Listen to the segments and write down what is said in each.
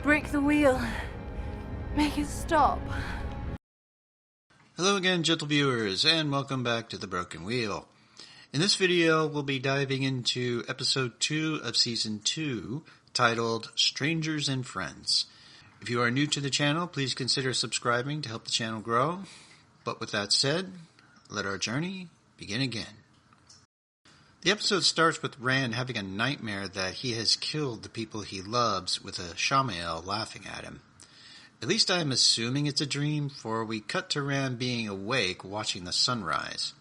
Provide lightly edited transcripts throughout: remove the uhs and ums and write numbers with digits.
Break the wheel. Make it stop. Hello again, gentle viewers, and welcome back to The Broken Wheel. In this video, we'll be diving into episode 2 of season 2, titled Strangers and Friends. If you are new to the channel, please consider subscribing to help the channel grow. But with that said, let our journey begin again. The episode starts with Rand having a nightmare that he has killed the people he loves, with a Shamael laughing at him. At least I am assuming it's a dream, for we cut to Rand being awake watching the sunrise.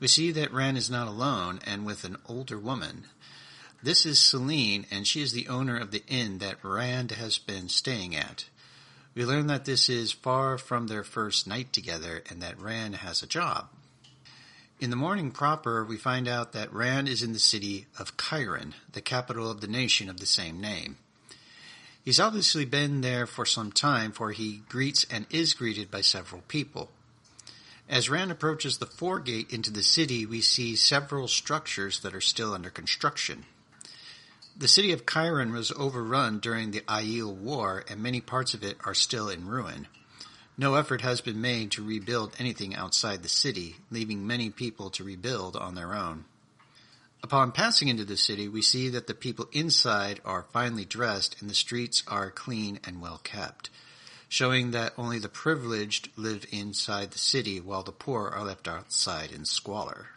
We see that Rand is not alone and with an older woman. This is Celine, and she is the owner of the inn that Rand has been staying at. We learn that this is far from their first night together and that Rand has a job. In the morning proper, we find out that Rand is in the city of Cairhien, the capital of the nation of the same name. He's obviously been there for some time, for he greets and is greeted by several people. As Rand approaches the foregate into the city, we see several structures that are still under construction. The city of Cairhien was overrun during the Aiel War, and many parts of it are still in ruin. No effort has been made to rebuild anything outside the city, leaving many people to rebuild on their own. Upon passing into the city, we see that the people inside are finely dressed and the streets are clean and well kept, showing that only the privileged live inside the city while the poor are left outside in squalor.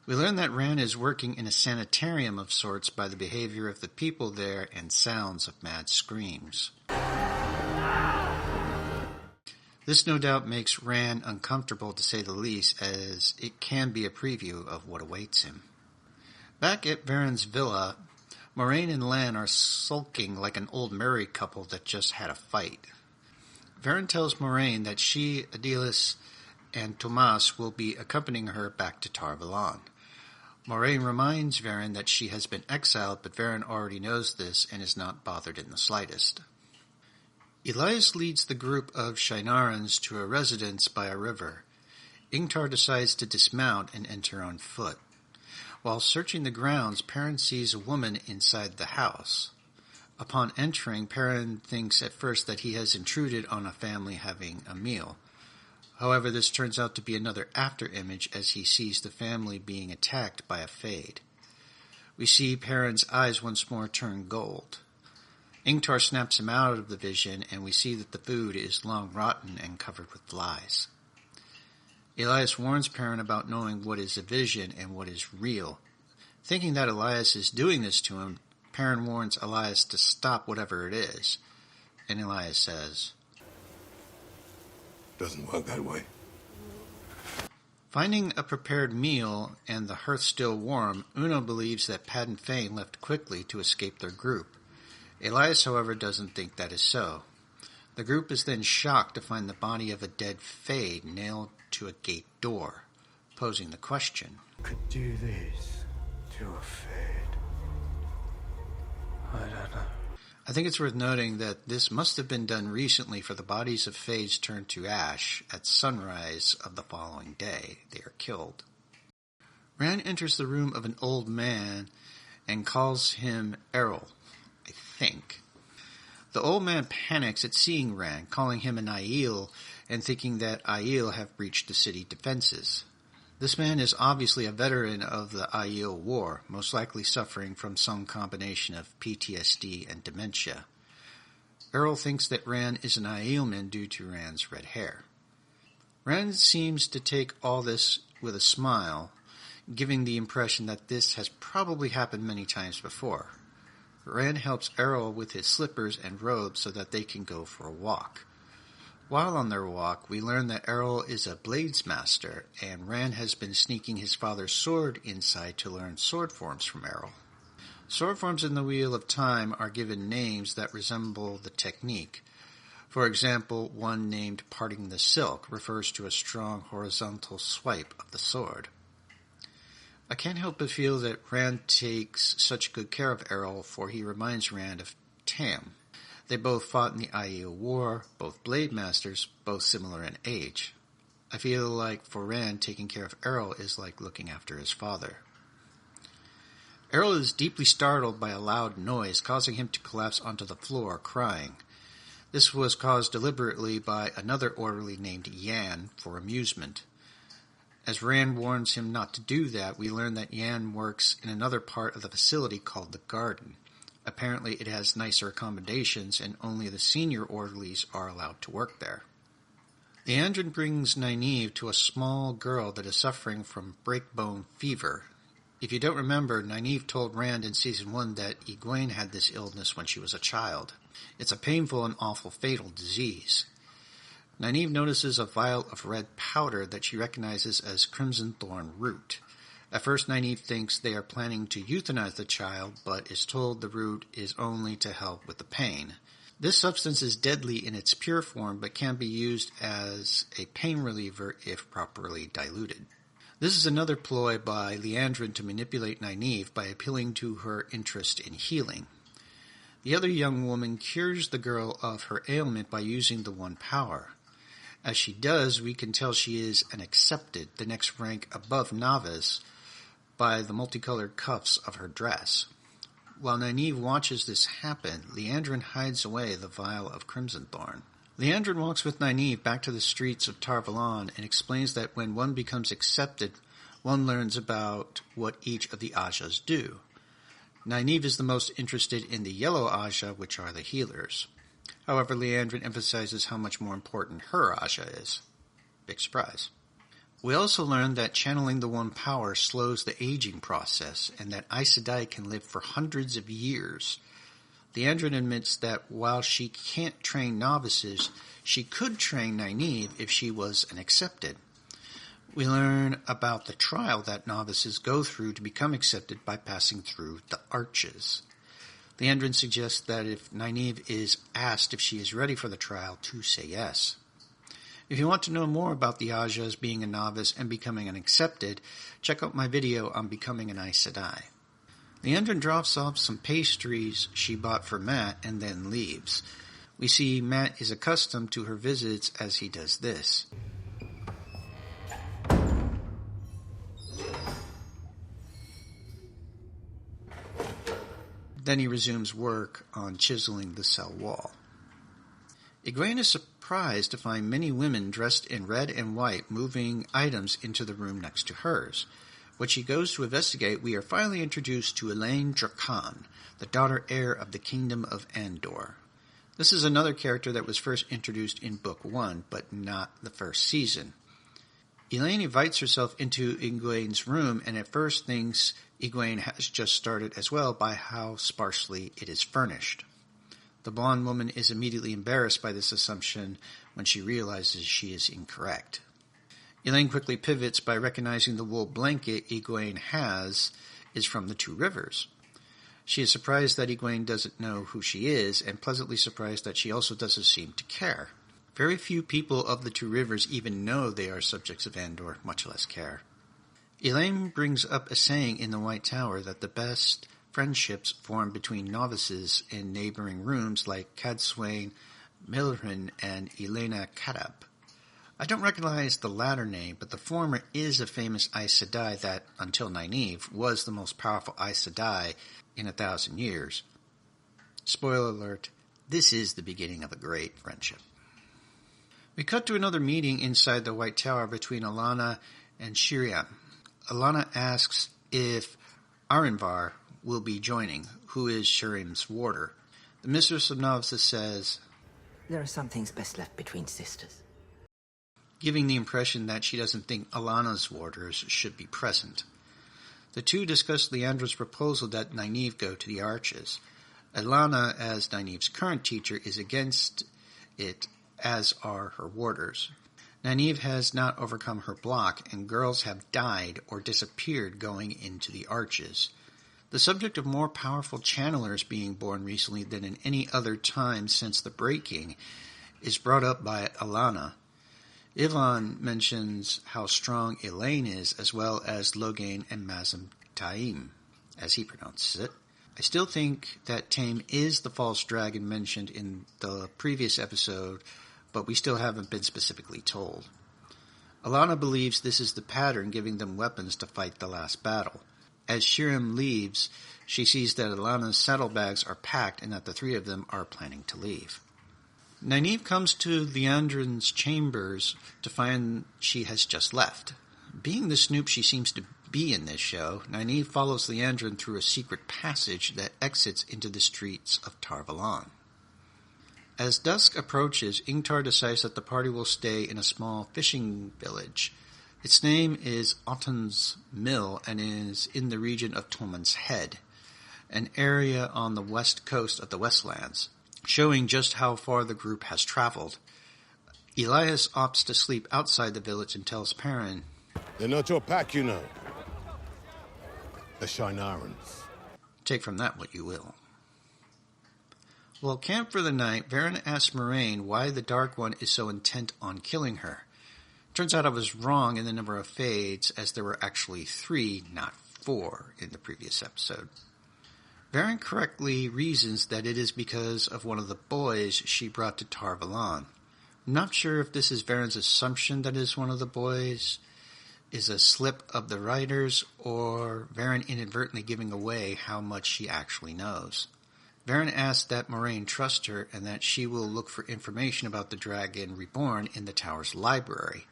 We learn that Rand is working in a sanitarium of sorts by the behavior of the people there and sounds of mad screams. This no doubt makes Rand uncomfortable, to say the least, as it can be a preview of what awaits him. Back at Perrin's villa, Moiraine and Lan are sulking like an old married couple that just had a fight. Perrin tells Moiraine that she, Adelis, and Tomas will be accompanying her back to Tar Valon. Moiraine reminds Perrin that she has been exiled, but Perrin already knows this and is not bothered in the slightest. Elias leads the group of Sheinarans to a residence by a river. Ingtar decides to dismount and enter on foot. While searching the grounds, Perrin sees a woman inside the house. Upon entering, Perrin thinks at first that he has intruded on a family having a meal. However, this turns out to be another after-image as he sees the family being attacked by a Fade. We see Perrin's eyes once more turn gold. Ingtar snaps him out of the vision, and we see that the food is long rotten and covered with flies. Elias warns Perrin about knowing what is a vision and what is real. Thinking that Elias is doing this to him, Perrin warns Elias to stop whatever it is. And Elias says, "Doesn't work that way." Finding a prepared meal and the hearth still warm, Uno believes that Pad and Fane left quickly to escape their group. Elias, however, doesn't think that is so. The group is then shocked to find the body of a dead Fade nailed to a gate door, posing the question, Could do this to a Fade? I don't know. I think it's worth noting that this must have been done recently, for the bodies of Fades turn to ash at sunrise of the following day. They are killed. Rand enters the room of an old man and calls him Errol, I think. The old man panics at seeing Rand, calling him an Aiel and thinking that Aiel have breached the city defenses. This man is obviously a veteran of the Aiel War, most likely suffering from some combination of PTSD and dementia. Errol thinks that Rand is an Aielman due to Rand's red hair. Rand seems to take all this with a smile, giving the impression that this has probably happened many times before. Rand helps Errol with his slippers and robe so that they can go for a walk. While on their walk, we learn that Errol is a bladesmaster, and Rand has been sneaking his father's sword inside to learn sword forms from Errol. Sword forms in the Wheel of Time are given names that resemble the technique. For example, one named Parting the Silk refers to a strong horizontal swipe of the sword. I can't help but feel that Rand takes such good care of Errol, for he reminds Rand of Tam. They both fought in the Aiel War, both blade masters, both similar in age. I feel like for Rand, taking care of Errol is like looking after his father. Errol is deeply startled by a loud noise, causing him to collapse onto the floor, crying. This was caused deliberately by another orderly named Yan for amusement. As Rand warns him not to do that, we learn that Yan works in another part of the facility called the Garden. Apparently it has nicer accommodations, and only the senior orderlies are allowed to work there. Liandrin brings Nyneave to a small girl that is suffering from breakbone fever. If you don't remember, Nyneave told Rand in Season 1 that Egwene had this illness when she was a child. It's a painful and awful fatal disease. Nyneave notices a vial of red powder that she recognizes as crimson thorn root. At first, Nyneave thinks they are planning to euthanize the child, but is told the root is only to help with the pain. This substance is deadly in its pure form, but can be used as a pain reliever if properly diluted. This is another ploy by Liandrin to manipulate Nyneave by appealing to her interest in healing. The other young woman cures the girl of her ailment by using the One Power. As she does, we can tell she is an accepted, the next rank above Novice, by the multicolored cuffs of her dress. While Nyneave watches this happen, Liandrin hides away the vial of crimson thorn. Liandrin walks with Nyneave back to the streets of Tar Valon and explains that when one becomes accepted, one learns about what each of the Ajas do. Nyneave is the most interested in the yellow Aja, which are the healers. However, Liandrin emphasizes how much more important her Aja is. Big surprise. We also learn that channeling the One Power slows the aging process, and that Aes Sedai can live for hundreds of years. Liandrin admits that while she can't train novices, she could train Nyneave if she was an accepted. We learn about the trial that novices go through to become accepted by passing through the arches. Liandrin suggests that if Nyneave is asked if she is ready for the trial, to say yes. If you want to know more about the Ajas being a novice and becoming an accepted, check out my video on becoming an Aes Sedai. Liandrin drops off some pastries she bought for Mat and then leaves. We see Mat is accustomed to her visits as he does this. Then he resumes work on chiseling the cell wall. Egwene is surprised to find many women dressed in red and white moving items into the room next to hers. When she goes to investigate, we are finally introduced to Elayne Dracan, the Daughter-Heir of the Kingdom of Andor. This is another character that was first introduced in Book 1, but not the first season. Elayne invites herself into Egwene's room and at first thinks Egwene has just started as well by how sparsely it is furnished. The blonde woman is immediately embarrassed by this assumption when she realizes she is incorrect. Elayne quickly pivots by recognizing the wool blanket Egwene has is from the Two Rivers. She is surprised that Egwene doesn't know who she is, and pleasantly surprised that she also doesn't seem to care. Very few people of the Two Rivers even know they are subjects of Andor, much less care. Elayne brings up a saying in the White Tower that the best friendships form between novices in neighboring rooms like Cadsuane, Milrin, and Elena Kadab. I don't recognize the latter name, but the former is a famous Aes Sedai that, until Nyneave, was the most powerful Aes Sedai in 1,000 years. Spoiler alert, this is the beginning of a great friendship. We cut to another meeting inside the White Tower between Alanna and Shiriam. Alanna asks if Arinvar will be joining, who is Shiriam's warder. The Mistress of Novices says, "There are some things best left between sisters," giving the impression that she doesn't think Alanna's warders should be present. The two discuss Liandrin's proposal that Nyneave go to the Arches. Alanna, as Nyneave's current teacher, is against it, as are her warders. Nyneave has not overcome her block, and girls have died or disappeared going into the Arches. The subject of more powerful channelers being born recently than in any other time since the breaking is brought up by Alanna. Ivan mentions how strong Elayne is, as well as Logain and Mazam Taim, as he pronounces it. I still think that Taim is the false dragon mentioned in the previous episode, but we still haven't been specifically told. Alanna believes this is the pattern, giving them weapons to fight the last battle. As Shirem leaves, she sees that Alana's saddlebags are packed and that the three of them are planning to leave. Nyneave comes to Liandrin's chambers to find she has just left. Being the snoop she seems to be in this show, Nyneave follows Liandrin through a secret passage that exits into the streets of Tar Valon. As dusk approaches, Ingtar decides that the party will stay in a small fishing village. Its name is Otton's Mill and is in the region of Tolman's Head, an area on the west coast of the Westlands, showing just how far the group has traveled. Elias opts to sleep outside the village and tells Perrin, "They're not your pack, you know. The Sheinarans." Take from that what you will. While camped for the night, Perrin asks Moiraine why the Dark One is so intent on killing her. Turns out I was wrong in the number of fades, as there were actually 3, not 4, in the previous episode. Perrin correctly reasons that it is because of one of the boys she brought to Tar Valon. Not sure if this is Perrin's assumption that it is one of the boys, is a slip of the writers, or Perrin inadvertently giving away how much she actually knows. Perrin asks that Moiraine trust her and that she will look for information about the dragon reborn in the tower's library.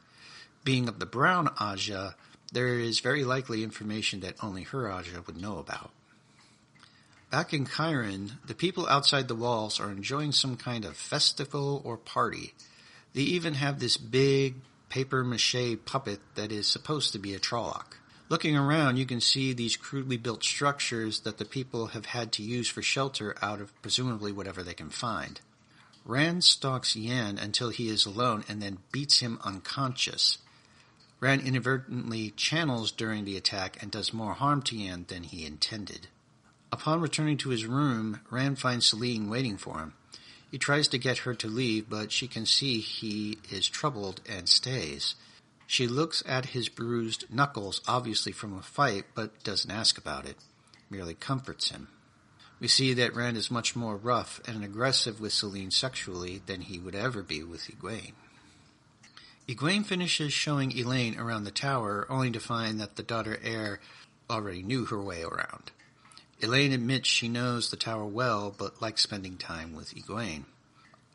Being of the brown Aja, there is very likely information that only her Aja would know about. Back in Cairhien, the people outside the walls are enjoying some kind of festival or party. They even have this big papier-mâché puppet that is supposed to be a Trolloc. Looking around, you can see these crudely built structures that the people have had to use for shelter out of presumably whatever they can find. Rand stalks Yen until he is alone and then beats him unconscious. Rand inadvertently channels during the attack and does more harm to Yen than he intended. Upon returning to his room, Rand finds Selene waiting for him. He tries to get her to leave, but she can see he is troubled and stays. She looks at his bruised knuckles, obviously from a fight, but doesn't ask about it, merely comforts him. We see that Rand is much more rough and aggressive with Selene sexually than he would ever be with Egwene. Egwene finishes showing Elaine around the tower, only to find that the Daughter-Heir already knew her way around. Elaine admits she knows the tower well, but likes spending time with Egwene.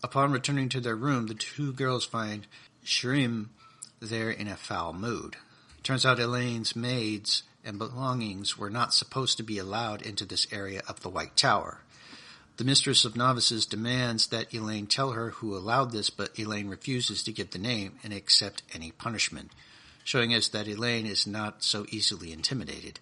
Upon returning to their room, the two girls find Shirem there in a foul mood. Turns out Elaine's maids and belongings were not supposed to be allowed into this area of the White Tower. The mistress of novices demands that Elaine tell her who allowed this, but Elaine refuses to give the name and accept any punishment, showing us that Elaine is not so easily intimidated.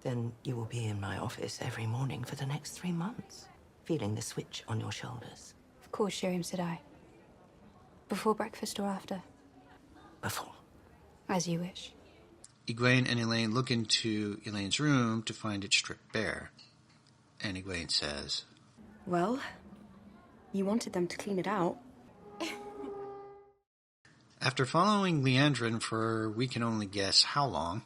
Then you will be in my office every morning for the next 3 months, feeling the switch on your shoulders. Of course, Aes Sedai. Before breakfast or after? Before. As you wish. Egwene and Elaine look into Elaine's room to find it stripped bare. And Egwene says, "Well, you wanted them to clean it out." After following Liandrin for we can only guess how long,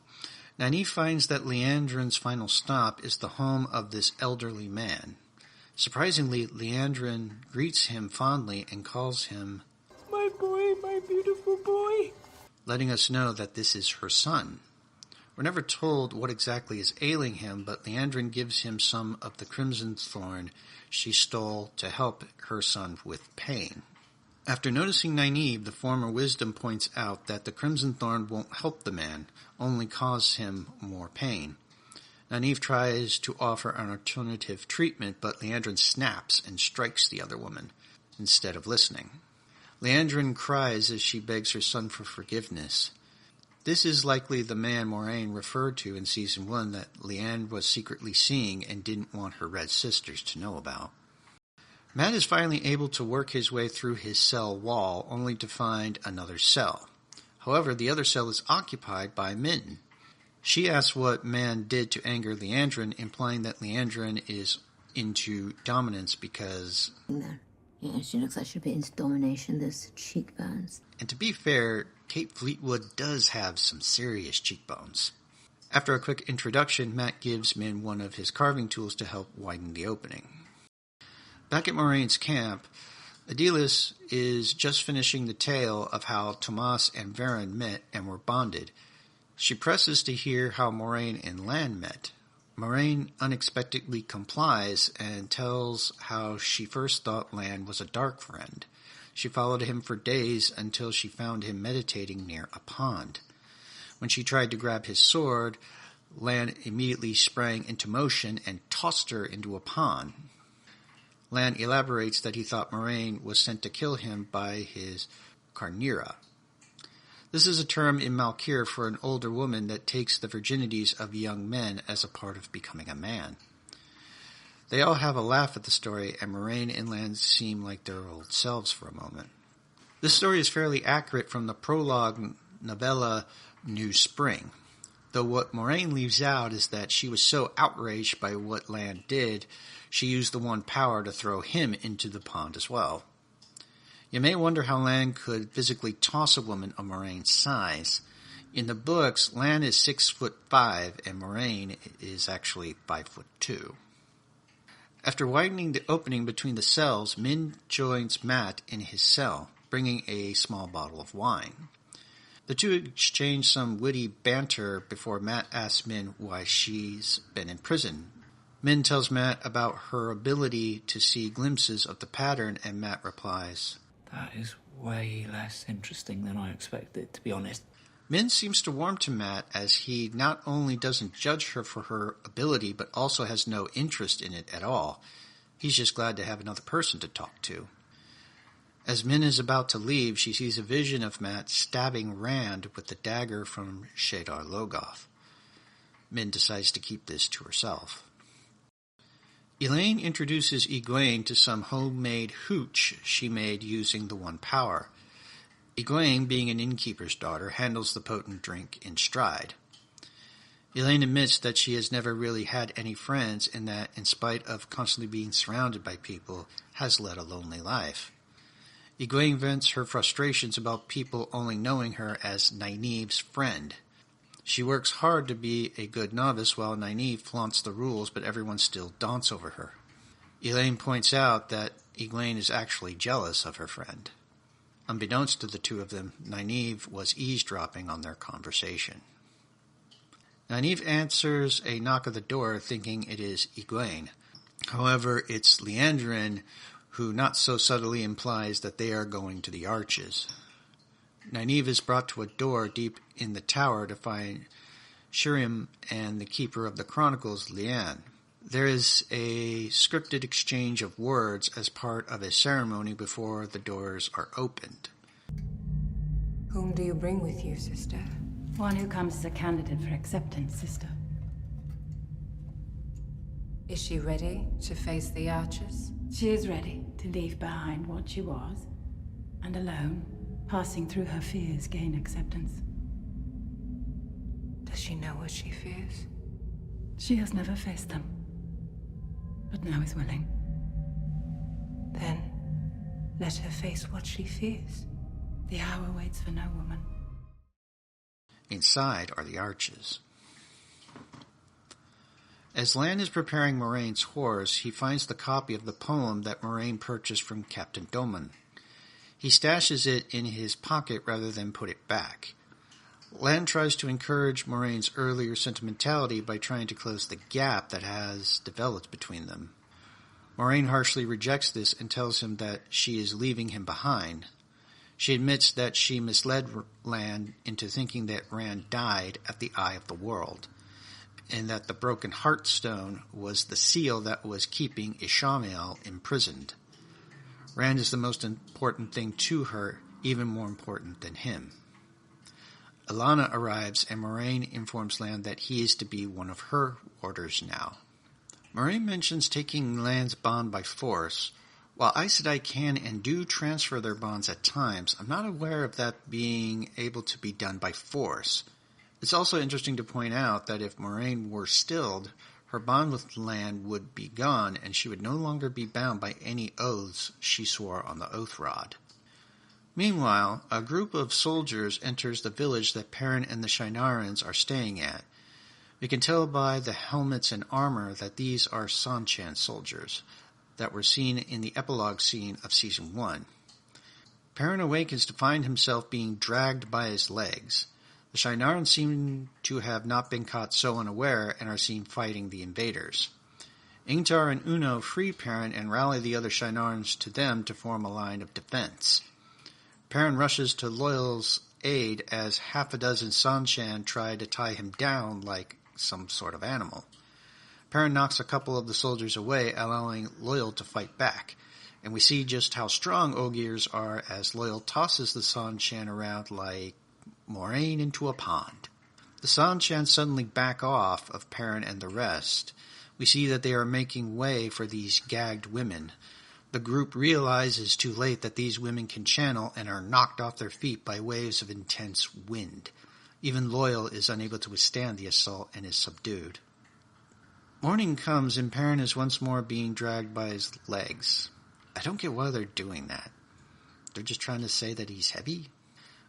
Nyneave finds that Liandrin's final stop is the home of this elderly man. Surprisingly, Liandrin greets him fondly and calls him, My boy, my beautiful boy. letting us know that this is her son. We're never told what exactly is ailing him, but Liandrin gives him some of the crimson thorn she stole to help her son with pain. After noticing Nyneave, the former wisdom points out that the crimson thorn won't help the man, only cause him more pain. Nyneave tries to offer an alternative treatment, but Liandrin snaps and strikes the other woman, instead of listening. Liandrin cries as she begs her son for forgiveness. This is likely the man Moiraine referred to in Season 1 that Liandrin was secretly seeing and didn't want her Red Sisters to know about. Matt is finally able to work his way through his cell wall, only to find another cell. However, the other cell is occupied by Min. She asks what Man did to anger Liandrin, implying that Liandrin is into dominance because... Yeah, she looks like she'll be into domination. There's cheekbones. And to be fair, Kate Fleetwood does have some serious cheekbones. After a quick introduction, Matt gives Min one of his carving tools to help widen the opening. Back at Moraine's camp, Adilis is just finishing the tale of how Tomas and Perrin met and were bonded. She presses to hear how Moiraine and Lan met. Moiraine unexpectedly complies and tells how she first thought Lan was a dark friend. She followed him for days until she found him meditating near a pond. When she tried to grab his sword, Lan immediately sprang into motion and tossed her into a pond. Lan elaborates that he thought Moiraine was sent to kill him by his Carnera. This is a term in Malkir for an older woman that takes the virginities of young men as a part of becoming a man. They all have a laugh at the story, and Moiraine and Lan seem like their old selves for a moment. This story is fairly accurate from the prologue novella New Spring, though what Moiraine leaves out is that she was so outraged by what Lan did, she used the one power to throw him into the pond as well. You may wonder how Lan could physically toss a woman of Moiraine's size. In the books, Lan is 6'5", and Moiraine is actually 5'2". After widening the opening between the cells, Min joins Mat in his cell, bringing a small bottle of wine. The two exchange some witty banter before Mat asks Min why she's been in prison. Min tells Mat about her ability to see glimpses of the pattern, and Mat replies, "That is way less interesting than I expected, to be honest." Min seems to warm to Mat as he not only doesn't judge her for her ability, but also has no interest in it at all. He's just glad to have another person to talk to. As Min is about to leave, she sees a vision of Mat stabbing Rand with the dagger from Shadar Logoth. Min decides to keep this to herself. Elaine introduces Egwene to some homemade hooch she made using the one power. Egwene, being an innkeeper's daughter, handles the potent drink in stride. Elaine admits that she has never really had any friends and that, in spite of constantly being surrounded by people, has led a lonely life. Egwene vents her frustrations about people only knowing her as Nyneave's friend. She works hard to be a good novice while Nyneave flaunts the rules, but everyone still daunts over her. Elaine points out that Egwene is actually jealous of her friend. Unbeknownst to the two of them, Nyneave was eavesdropping on their conversation. Nyneave answers a knock at the door thinking it is Egwene. However, it's Liandrin who not so subtly implies that they are going to the Arches. Nyneave is brought to a door deep in the tower to find Sheinarans and the Keeper of the Chronicles, Lian. There is a scripted exchange of words as part of a ceremony before the doors are opened. Whom do you bring with you, sister? One who comes as a candidate for acceptance, sister. Is she ready to face the Archers? She is ready to leave behind what she was, and alone, passing through her fears, gain acceptance. Does she know what she fears? She has never faced them, but now is willing. Then, let her face what she fears. The hour waits for no woman. Inside are the Arches. As Lan is preparing Moraine's horse, he finds the copy of the poem that Moiraine purchased from Captain Doman. He stashes it in his pocket rather than put it back. Lan tries to encourage Moraine's earlier sentimentality by trying to close the gap that has developed between them. Moiraine harshly rejects this and tells him that she is leaving him behind. She admits that she misled Lan into thinking that Rand died at the Eye of the World, and that the broken Heartstone was the seal that was keeping Ishamael imprisoned. Rand is the most important thing to her, even more important than him. Alana arrives, and Moiraine informs Lan that he is to be one of her warders now. Moiraine mentions taking Lan's bond by force. While Aes Sedai can and do transfer their bonds at times, I'm not aware of that being able to be done by force. It's also interesting to point out that if Moiraine were stilled, her bond with Lan would be gone, and she would no longer be bound by any oaths she swore on the Oath Rod. Meanwhile, a group of soldiers enters the village that Perrin and the Sheinarans are staying at. We can tell by the helmets and armor that these are Sanchan soldiers that were seen in the epilogue scene of Season 1. Perrin awakens to find himself being dragged by his legs. The Sheinarans seem to have not been caught so unaware and are seen fighting the invaders. Ingtar and Uno free Perrin and rally the other Sheinarans to them to form a line of defense. Perrin rushes to Loyal's aid as half a dozen Sanshan try to tie him down like some sort of animal. Perrin knocks a couple of the soldiers away, allowing Loyal to fight back, and we see just how strong Ogiers are as Loyal tosses the Sanshan around like Moiraine into a pond. The Sanshan suddenly back off of Perrin and the rest. We see that they are making way for these gagged women. The group realizes too late that these women can channel and are knocked off their feet by waves of intense wind. Even Loyal is unable to withstand the assault and is subdued. Morning comes and Perrin is once more being dragged by his legs. I don't get why they're doing that. They're just trying to say that he's heavy?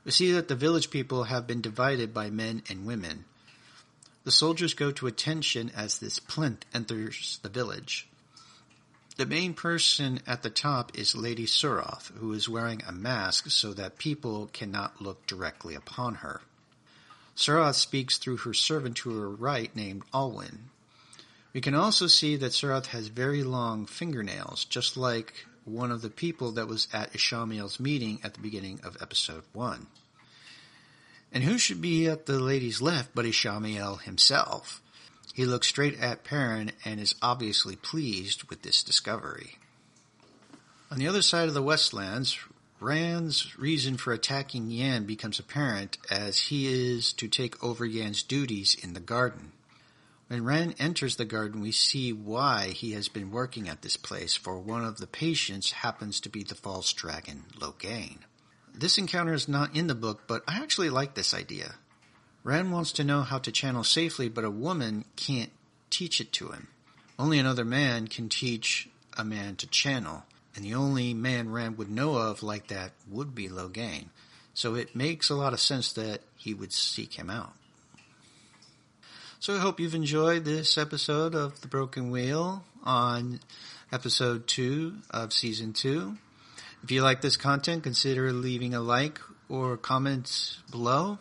We see that the village people have been divided by men and women. The soldiers go to attention as this plinth enters the village. The main person at the top is Lady Suroth, who is wearing a mask so that people cannot look directly upon her. Suroth speaks through her servant to her right named Alwyn. We can also see that Suroth has very long fingernails, just like one of the people that was at Ishamael's meeting at the beginning of episode 1. And who should be at the lady's left but Ishamael himself? He looks straight at Perrin and is obviously pleased with this discovery. On the other side of the Westlands, Rand's reason for attacking Yan becomes apparent as he is to take over Yan's duties in the garden. When Rand enters the garden, we see why he has been working at this place, for one of the patients happens to be the false dragon, Logain. This encounter is not in the book, but I actually like this idea. Rand wants to know how to channel safely, but a woman can't teach it to him. Only another man can teach a man to channel, and the only man Rand would know of like that would be Logain. So it makes a lot of sense that he would seek him out. So I hope you've enjoyed this episode of The Broken Wheel on episode 2 of season 2. If you like this content, consider leaving a like or comment below.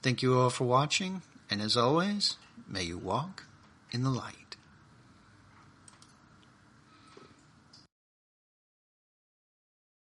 Thank you all for watching, and as always, may you walk in the light.